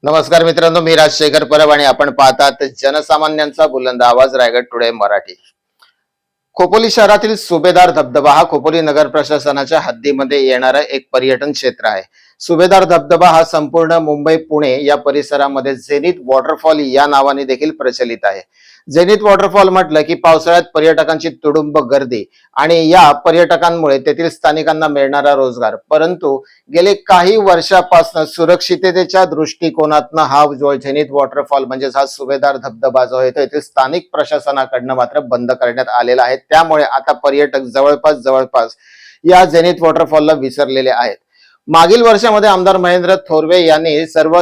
नमस्कार मित्रांनो, मी राजशेखर परब आणि आपण पाहतात जनसामान्यांचा बुलंद आवाज रायगड टुडे मराठी. खोपोली शहरातील सुभेदार धबधबा हा खोपोली नगर प्रशासनाच्या हद्दीमध्ये येणारा एक पर्यटन क्षेत्र आहे. सुभेदार धबधबा हा संपूर्ण मुंबई पुणे या परिसरामध्ये झेनिथ वॉटरफॉल या नावाने देखील प्रचलित आहे. झेनिथ वॉटरफॉल म्हटलं की पावसाळ्यात पर्यटकांची तुडुंब गर्दी आणि या पर्यटकांमुळे तेथील स्थानिकांना मिळणारा रोजगार. परंतु गेले काही वर्षापासून सुरक्षिततेच्या दृष्टिकोनातनं हा जो झेनिथ वॉटरफॉल म्हणजेच हा सुभेदार धबधबा जो आहे तो येथील स्थानिक प्रशासनाकडनं मात्र बंद करण्यात आलेला आहे. त्यामुळे आता पर्यटक जवळपास या झेनिथ वॉटरफॉलला विसरलेले आहेत. मागील वर्षामध्ये आमदार महेंद्र थोरवे यांनी सर्व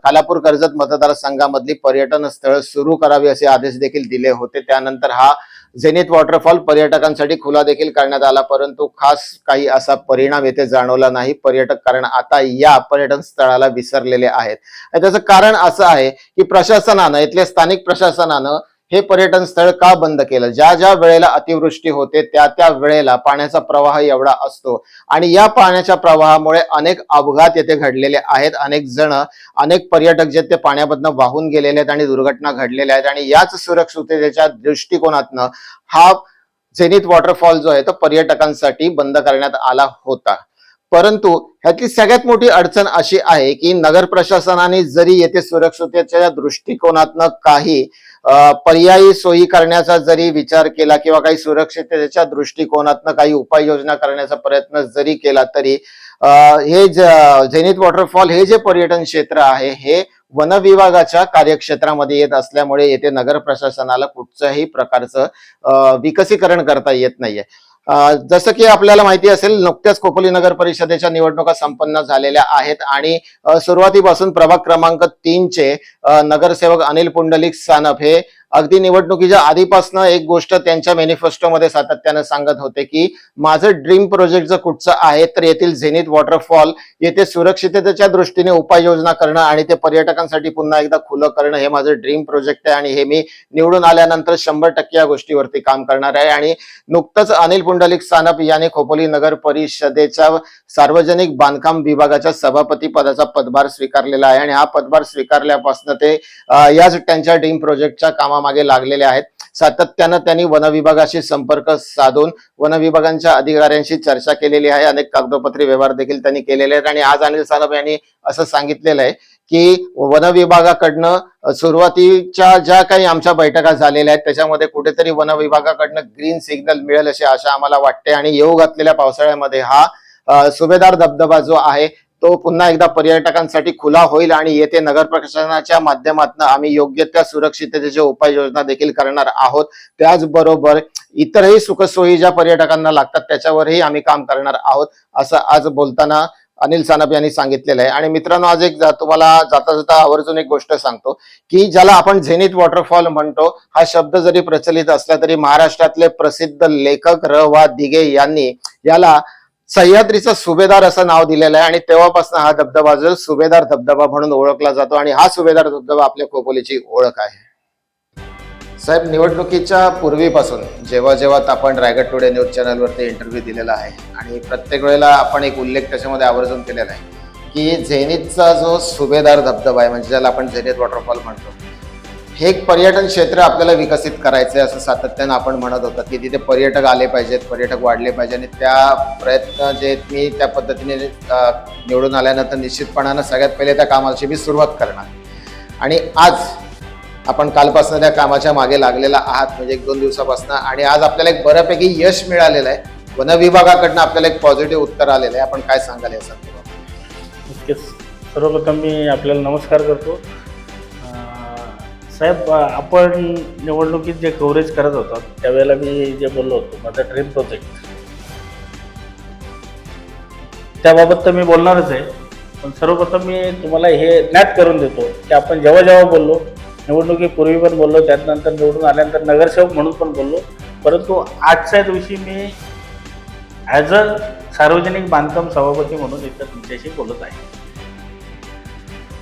कालापूर कर्जत मतदारसंघामधली पर्यटन स्थळ सुरू करावी असे आदेश देखील दिले होते. त्यानंतर हा झेनिथ वॉटरफॉल पर्यटकांसाठी खुला देखील करण्यात आला, परंतु खास काही असा परिणाम येथे जाणवला नाही. पर्यटक कारण आता या पर्यटन स्थळाला विसरलेले आहेत. त्याचं कारण असं आहे की प्रशासनानं, इथल्या स्थानिक प्रशासनानं हे पर्यटन स्थळ का बंद केलं. ज्या ज्या वेळेला अतिवृष्टी होते त्या वेळेला पाण्याचा प्रवाह एवढा असतो आणि या पाण्याच्या प्रवाहामुळे अनेक अपघात येथे घडलेले आहेत. अनेक पर्यटक जे ते पाण्यामधनं वाहून गेलेले आहेत आणि दुर्घटना घडलेल्या आहेत. आणि याच सुरक्षिततेच्या दृष्टिकोनातनं हा झेनिथ वॉटरफॉल जो आहे तो पर्यटकांसाठी बंद करण्यात आला होता. परंतु ह्यातली सगळ्यात मोठी अडचण अशी आहे की नगर प्रशासनाने जरी येथे सुरक्षिततेच्या दृष्टिकोनातनं काही पर्यायी सोयी करण्याचा जरी विचार केला किंवा काही सुरक्षिततेच्या दृष्टिकोनातनं काही उपाययोजना करण्याचा प्रयत्न जरी केला तरी हे झेनिथ वॉटरफॉल हे जे पर्यटन क्षेत्र आहे हे वन विभागाच्या कार्यक्षेत्रामध्ये येत असल्यामुळे येथे नगर प्रशासनाला कुठच्याही प्रकारचं विकसीकरण करता येत नाहीये. जसं की आपल्याला माहिती असेल, नुकत्याच खोपोली नगर परिषदेच्या निवडणुका संपन्न झालेल्या आहेत आणि सुरुवातीपासून प्रभाग क्रमांक 3 चे नगरसेवक अनिल पुंडलिक सानप हे अगदी निवडणुकीच्या आधीपासून एक गोष्ट त्यांच्या मॅनिफेस्टोमध्ये सातत्याने सांगत होते की माझं ड्रीम प्रोजेक्ट जर कुठचं आहे तर येथील झेनिथ वॉटरफॉल येथे सुरक्षिततेच्या दृष्टीने उपाययोजना करणं आणि ते पर्यटकांसाठी पुन्हा एकदा खुलं करणं हे माझं ड्रीम प्रोजेक्ट आहे आणि हे मी निवडून आल्यानंतर 100% या गोष्टीवरती काम करणार आहे. आणि नुकतंच अनिल पुंडलिक सानप यांनी खोपोली नगर परिषदेच्या सार्वजनिक बांधकाम विभागाच्या सभापती पदाचा पदभार स्वीकारलेला आहे आणि हा पदभार स्वीकारल्यापासून ते याच त्यांच्या ड्रीम प्रोजेक्टच्या कामामागे लागलेले आहेत. सातत्यानं त्यांनी वन विभागाशी संपर्क साधून वन विभागांच्या अधिकाऱ्यांशी चर्चा केलेली आहे. अनेक कागदोपत्री व्यवहार देखील त्यांनी केलेले आहेत आणि आज अनिल सानप यांनी असं सांगितलेलं आहे की वन विभागाकडनं सुरुवातीच्या ज्या काही आमच्या बैठका झालेल्या आहेत त्याच्यामध्ये कुठेतरी वन विभागाकडनं ग्रीन सिग्नल मिळेल अशी आशा आम्हाला वाटते आणि येऊ घातलेल्या पावसाळ्यामध्ये हा सुभेदार धबधबा जो आहे तो पुन्हा एकदा पर्यटकांसाठी खुला होईल आणि येथे नगर प्रशासनाच्या माध्यमातून आम्ही योग्य त्या सुरक्षिततेच्या उपाययोजना देखील करणार आहोत. त्याचबरोबर इतरही सुखसोयी ज्या पर्यटकांना लागतात त्याच्यावरही आम्ही काम करणार आहोत असं आज बोलताना अनिल सानप यांनी सांगितलेलं आहे. आणि मित्रांनो, आज एक तुम्हाला जाता जाता आवर्जून एक गोष्ट सांगतो की ज्याला आपण झेनिथ वॉटरफॉल म्हणतो, हा शब्द जरी प्रचलित असला तरी महाराष्ट्रातले प्रसिद्ध लेखक र.वा. दिघे यांनी याला सह्याद्रीचा सुभेदार असं नाव दिलेलं आहे आणि तेव्हापासून हा धबधबा जो सुभेदार धबधबा म्हणून ओळखला जातो आणि हा सुभेदार धबधबा आपल्या खोपोलीची ओळख आहे. साहेब, निवडणुकीच्या पूर्वीपासून जेव्हा आपण रायगड टुडे न्यूज चॅनलवरती इंटरव्ह्यू दिलेला आहे आणि प्रत्येक वेळेला आपण एक उल्लेख त्याच्यामध्ये आवर्जून केलेला आहे की झेनिथचा जो सुभेदार धबधबा आहे म्हणजे ज्याला आपण झेनिथ वॉटरफॉल म्हणतो, हे एक पर्यटन क्षेत्र आपल्याला विकसित करायचंय असं सातत्यानं आपण म्हणत होतो की तिथे पर्यटक आले पाहिजेत, पर्यटक वाढले पाहिजे आणि त्या प्रयत्न जे मी त्या पद्धतीने निवडून आल्यानंतर निश्चितपणानं सगळ्यात पहिले त्या कामाची मी सुरुवात करणार. आणि आज आपण कालपासून त्या कामाच्या मागे लागलेला आहात म्हणजे 1-2 दिवसापासून आणि आज आपल्याला एक बऱ्यापैकी यश मिळालेलं आहे. वन विभागाकडनं आपल्याला एक पॉझिटिव्ह उत्तर आलेलं आहे. आपण काय सांगाल या संदर्भात? नक्कीच. सर्वप्रथम मी आपल्याला नमस्कार करतो. साहेब, आपण निवडणुकीत जे कव्हरेज करत होतो त्यावेळेला मी जे बोललो होतो माझा ड्रीम प्रोजेक्ट, त्याबाबत तर मी बोलणारच आहे. पण सर्वप्रथम मी तुम्हाला हे ज्ञात करून देतो की आपण जेव्हा बोललो, निवडणुकीपूर्वी पण बोललो, त्यानंतर निवडून आल्यानंतर नगरसेवक म्हणून पण बोललो, परंतु आजच्या दिवशी मी ॲज अ सार्वजनिक बांधकाम सभापती म्हणून इथं तुमच्याशी बोलत आहे.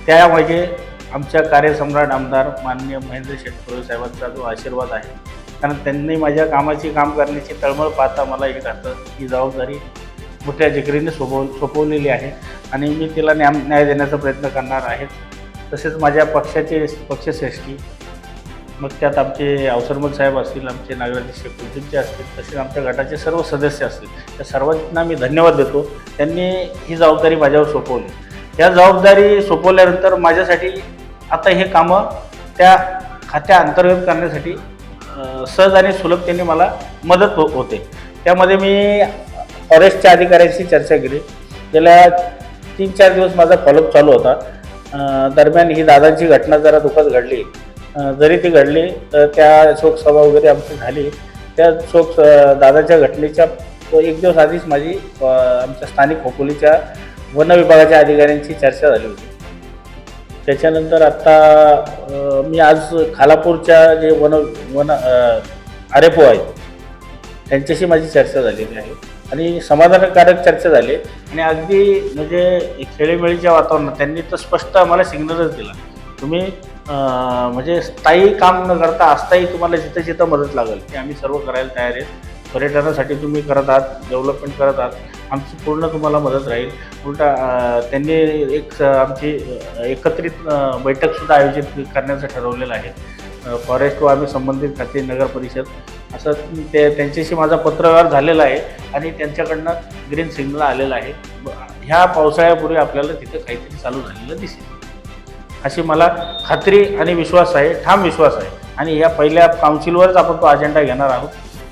त्या म्हणजे आमच्या कार्यसम्राट आमदार माननीय महेंद्र थोरवे साहेबांचा जो आशीर्वाद आहे, कारण त्यांनी माझ्या काम करण्याची तळमळ पाहता मला हे राहतं ही जबाबदारी मोठ्या जिकरीने सोपवलेली आहे आणि मी तिला न्याय देण्याचा प्रयत्न करणार आहे. तसेच माझ्या पक्षाचे पक्षश्रेष्ठी, मग त्यात आमचे अवसरमल साहेब असतील, आमचे नागराधीश कुलदीपचे असतील, तसेच आमच्या गटाचे सर्व सदस्य असतील, त्या सर्वांना मी धन्यवाद देतो. त्यांनी ही जबाबदारी माझ्यावर सोपवली. या जबाबदारी सोपवल्यानंतर माझ्यासाठी आता हे कामं त्या खात्या अंतर्गत करण्यासाठी सहज आणि सुलभतेने मला मदत होते. त्यामध्ये मी फॉरेस्टच्या अधिकाऱ्यांशी चर्चा केली. गेल्या 3-4 दिवस माझा फॉलोअप चालू होता. दरम्यान ही दादांची घटना जरा दुःखद घडली. जरी ती घडली तर त्या शोकसभा वगैरे आमची झाली. त्या दादाच्या घटनेच्या 1 दिवस आधीच माझी आमच्या स्थानिक खोपोलीच्या वन विभागाच्या अधिकाऱ्यांची चर्चा झाली होती. त्याच्यानंतर आत्ता मी आज खालापूरच्या जे वन RFO आहेत त्यांच्याशी माझी चर्चा झालेली आहे आणि समाधानकारक चर्चा झाली आणि अगदी म्हणजे खेळीमेळीच्या वातावरणात त्यांनी तर स्पष्ट आम्हाला सिग्नलच दिला, तुम्ही म्हणजे स्थायी काम न करता अस्थायी तुम्हाला जिथं जिथं मदत लागेल ते आम्ही सर्व करायला तयार आहे. पर्यटनासाठी तुम्ही करत आहात, डेव्हलपमेंट करत आहात, आमची पूर्ण तुम्हाला मदत राहील. उलटा त्यांनी एक आमची एकत्रित बैठकसुद्धा आयोजित करण्याचं ठरवलेलं आहे. फॉरेस्ट व आम्ही संबंधित खाते, नगर परिषद असं त्यांच्याशी माझा पत्रव्यवहार झालेला आहे आणि त्यांच्याकडनं ग्रीन सिग्नल आलेला आहे. ह्या पावसाळ्यापूर्वी आपल्याला तिथे काहीतरी चालू झालेलं दिसेल अशी मला खात्री आणि विश्वास आहे, ठाम विश्वास आहे. आणि या पहिल्या काउन्सिलवरच आपण तो अजेंडा घेणार आहोत.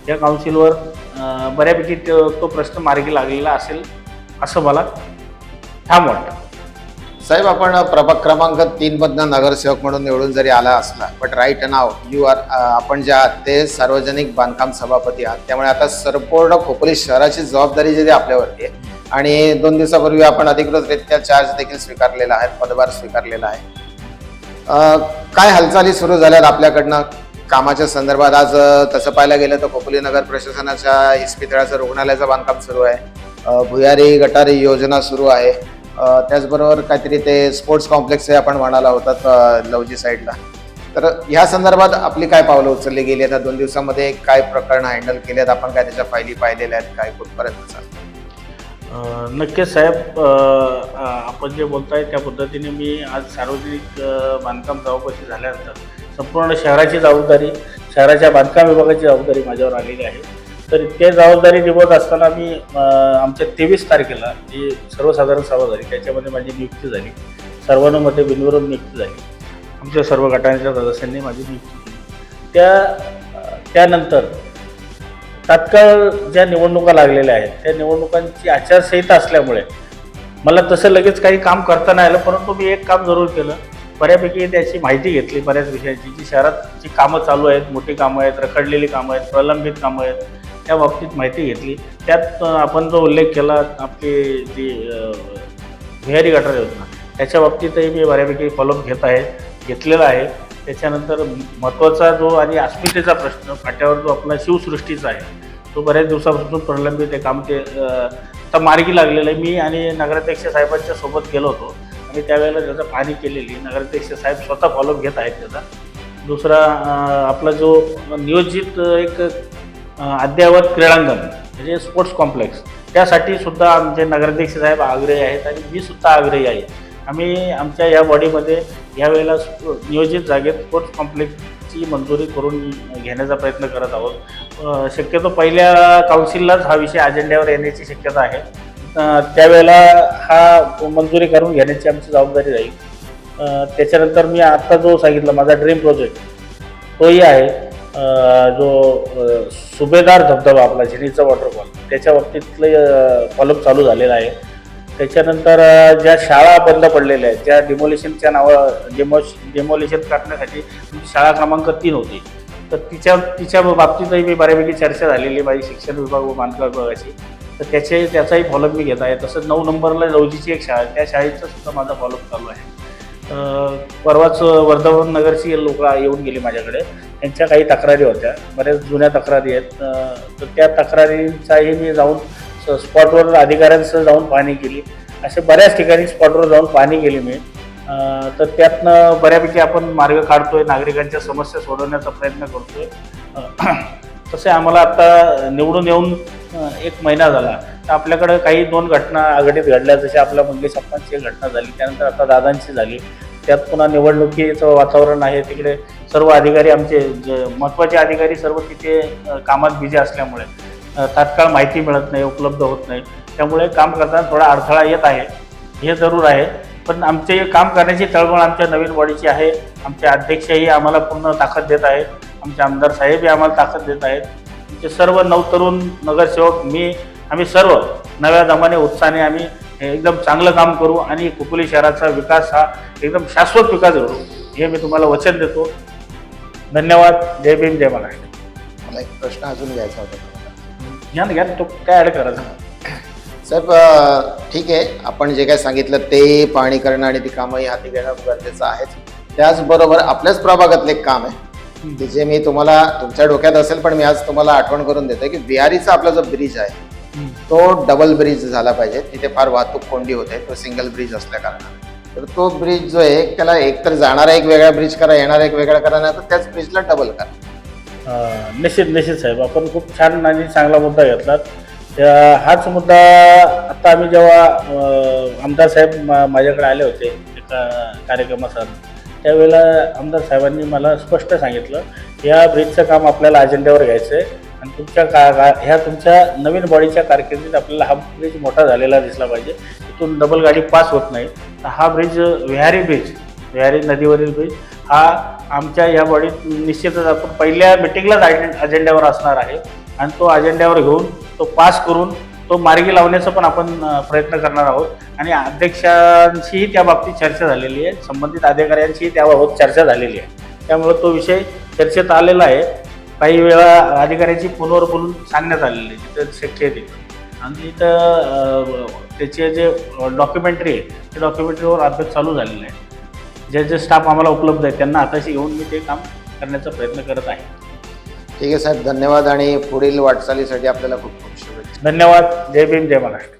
या काउन्सिलवर बऱ्यापैकी तो प्रश्न मार्गी लागलेला असेल असं मला ठाम वाटतं. साहेब, आपण प्रभाग क्रमांक 3 मधनं नगरसेवक म्हणून निवडून जरी आला असला, but right now you are आपण जे आहात ते सार्वजनिक बांधकाम सभापती आहात. त्यामुळे आता संपूर्ण खोपोली शहराची जबाबदारी जी आपल्यावरती आहे आणि 2 दिवसापूर्वी आपण अधिकृतरित्या चार्ज देखील स्वीकारलेला आहे, पदभार स्वीकारलेला आहे. काय हालचाली सुरू झाल्यात आपल्याकडनं कामाच्या संदर्भात? आज तसं पाहायला गेलं तर खोपोली नगर प्रशासनाच्या इस्पितळाचं रुग्णालयाचं बांधकाम सुरू आहे, भुयारी गटारी योजना सुरू आहे, त्याचबरोबर काहीतरी ते स्पोर्ट्स कॉम्प्लेक्स आहे आपण म्हणाला होतात लवजी साईडला. तर ह्या संदर्भात आपली काय पावलं उचलली गेली आहेत? 2 दिवसामध्ये काय प्रकरणं हँडल केली आहेत आपण? काय त्याच्या फायली पाहिलेल्या आहेत? काय कुठपर्यंत चालतं? नक्कीच साहेब, आपण जे बोलताय त्या पद्धतीने मी आज सार्वजनिक बांधकाम सभापती झाल्यानंतर संपूर्ण शहराची जबाबदारी, शहराच्या बांधकाम विभागाची जबाबदारी माझ्यावर आलेली आहे. तर त्या जबाबदारी निभवत असताना मी आमच्या 23 तारखेला जी सर्वसाधारण सभा झाली त्याच्यामध्ये माझी नियुक्ती झाली. सर्वानुमते बिनविरोध नियुक्ती झाली. आमच्या सर्व गटांच्या सदस्यांनी माझी नियुक्ती केली. त्यानंतर तात्काळ ज्या निवडणुका लागलेल्या आहेत त्या निवडणुकांची आचारसंहिता असल्यामुळे मला तसं लगेच काही काम करता नाही आलं, परंतु मी एक काम जरूर केलं. बऱ्यापैकी त्याची माहिती घेतली बऱ्याच विषयाची, जी शहरात जी कामं चालू आहेत, मोठी कामं आहेत, रखडलेली कामं आहेत, प्रलंबित कामं आहेत, त्या बाबतीत माहिती घेतली. त्यात आपण जो उल्लेख केला आपली जी भुयारी गटार योजना त्याच्या बाबतीतही मी बऱ्यापैकी फॉलोअप घेतलेला आहे. त्याच्यानंतर महत्त्वाचा जो आणि अस्मितेचा प्रश्न फाट्यावर जो आपला शिवसृष्टीचा आहे तो बऱ्याच दिवसापासून प्रलंबित आहे. काम ते आता मार्गी लागलेलं आहे. मी आणि नगराध्यक्ष साहेबांच्या सोबत गेलो होतो आणि त्यावेळेला त्याचा पाहणी केलेली. नगराध्यक्ष साहेब स्वतः फॉलोअप घेत आहेत त्याचा. दुसरा आपला जो नियोजित एक अद्ययावत क्रीडांगण म्हणजे स्पोर्ट्स कॉम्प्लेक्स त्यासाठी सुद्धा आमचे नगराध्यक्ष साहेब आग्रही आहेत आणि मी सुद्धा आग्रही आहे. आम्ही आमच्या या बॉडीमध्ये यावेळेला नियोजित जागेत स्पोर्ट्स कॉम्प्लेक्सची मंजुरी करून घेण्याचा प्रयत्न करत आहोत. शक्यतो पहिल्या काउन्सिललाच हा विषय अजेंड्यावर येण्याची शक्यता आहे. त्यावेळेला हा मंजुरी करून घेण्याची आमची जबाबदारी राहील. त्याच्यानंतर मी आत्ता जो सांगितला माझा ड्रीम प्रोजेक्ट तोही आहे, जो सुभेदार धबधबा आपला झिनीचा वॉटरफॉल त्याच्या बाबतीतलं फॉलोअप चालू झालेला आहे. त्याच्यानंतर ज्या शाळा बंद पडलेल्या आहेत, ज्या डिमोलिशनच्या डिमोलिशन करण्यासाठी शाळा क्रमांक 3 होती, तर तिच्या बाबतीतही मी बऱ्यापैकी चर्चा झालेली माझी शिक्षण विभाग व बांधकाम विभागाची. तर त्याचाही फॉलोअप मी घेत आहे. तसंच 9 नंबरला लवजीची एक शाळा त्या शाळेचा सुद्धा माझा फॉलोअप चालू आहे. परवाच वर्धमान नगरची लोक येऊन गेली माझ्याकडे. त्यांच्या काही तक्रारी होत्या, बऱ्याच जुन्या तक्रारी आहेत. तर त्या तक्रारींचाही मी जाऊन स्पॉटवर अधिकाऱ्यांसह जाऊन पाहणी केली. असे बऱ्याच ठिकाणी स्पॉटवर जाऊन पाहणी केली मी. तर त्यातनं बऱ्यापैकी आपण मार्ग काढतोय, नागरिकांच्या समस्या सोडवण्याचा प्रयत्न करतोय. तसे आम्हाला आता निवडून येऊन 1 महिना झाला, तर आपल्याकडे काही 2 घटना अघटित घडल्या. जसे आपल्या मंगेश अप्पांची एक घटना झाली, त्यानंतर आता दादांची झाली. त्यात पुन्हा निवडणुकीचं वातावरण आहे. तिकडे सर्व अधिकारी आमचे जे महत्त्वाचे अधिकारी सर्व तिथे कामात बिझी असल्यामुळे तात्काळ माहिती मिळत नाही, उपलब्ध होत नाही. त्यामुळे काम करताना थोडा अडथळा येत आहे, हे जरूर आहे. पण आमचे काम करण्याची तळमळ आमच्या नवीन बॉडीची आहे. आमचे अध्यक्षही आम्हाला पूर्ण ताकद देत आहेत, आमचे आमदार साहेबही आम्हाला ताकद देत आहेत. आमचे सर्व नवतरुण नगरसेवक आम्ही सर्व नव्या दमाने उत्साहाने आम्ही एकदम चांगलं काम करू आणि खोपोली शहराचा विकास हा एकदम शाश्वत विकास घडू, हे मी तुम्हाला वचन देतो. धन्यवाद. जय भीम, जय महाराष्ट्र. मला एक प्रश्न अजून घ्यायचा होता. घ्या तो काय ॲड करायचा. साहेब ठीक आहे, आपण जे काय सांगितलं ते पाहणी करणं आणि ती कामंही हाती घेणं गरजेचं आहेच. त्याचबरोबर आपल्याच प्रभागातलं एक काम आहे की जे मी तुम्हाला तुमच्या डोक्यात असेल, पण मी आज तुम्हाला आठवण करून देतो की बिहारीचा आपला जो ब्रिज आहे तो डबल ब्रिज झाला पाहिजे. तिथे फार वाहतूक कोंडी होते, तो सिंगल ब्रिज असल्या कारणाने. तर तो ब्रिज जो आहे त्याला एक तर जाणारा एक वेगळा ब्रिज करा, येणारा एक वेगळा करा, नाही तर त्याच ब्रिजला डबल करा. निश्चित साहेब, आपण खूप छान आणि चांगला मुद्दा घेतलात. हाच मुद्दा आता आम्ही जेव्हा आमदार साहेब माझ्याकडे आले होते एका कार्यक्रमासाठी, त्यावेळेला आमदार साहेबांनी मला स्पष्ट सांगितलं या ब्रिजचं काम आपल्याला अजेंड्यावर घ्यायचं आहे आणि ह्या तुमच्या नवीन बॉडीच्या कारकिर्दीत आपल्याला हा ब्रिज मोठा झालेला दिसला पाहिजे. तिथून डबल गाडी पास होत नाही. तर हा ब्रिज विहारी नदीवरील ब्रिज हा आमच्या या बॉडीत निश्चितच आपण पहिल्या मिटिंगलाच अजेंड्यावर असणार आहे आणि तो अजेंड्यावर घेऊन तो पास करून तो मार्गी लावण्याचा पण आपण प्रयत्न करणार आहोत. आणि अध्यक्षांशीही त्या बाबतीत चर्चा झालेली आहे, संबंधित अधिकाऱ्यांशीही त्याबाबत चर्चा झालेली आहे. त्यामुळे तो विषय चर्चेत आलेला आहे. काही वेळा अधिकाऱ्यांची फोनवर बोलून सांगण्यात आलेलं आहे जिथं शक्य आहे तिथं. आणि तिथं त्याचे जे डॉक्युमेंटरी आहे त्या डॉक्युमेंटरीवर अभ्यास चालू झालेला आहे. जे स्टाफ आम्हाला उपलब्ध आहे त्यांना हाताशी घेऊन मी ते काम करण्याचा प्रयत्न करत आहे. ठीक आहे साहेब, धन्यवाद आणि पुढील वाटचालीसाठी आपल्याला खूप खूप शुभेच्छा. धन्यवाद. जय भीम, जय महाराष्ट्र.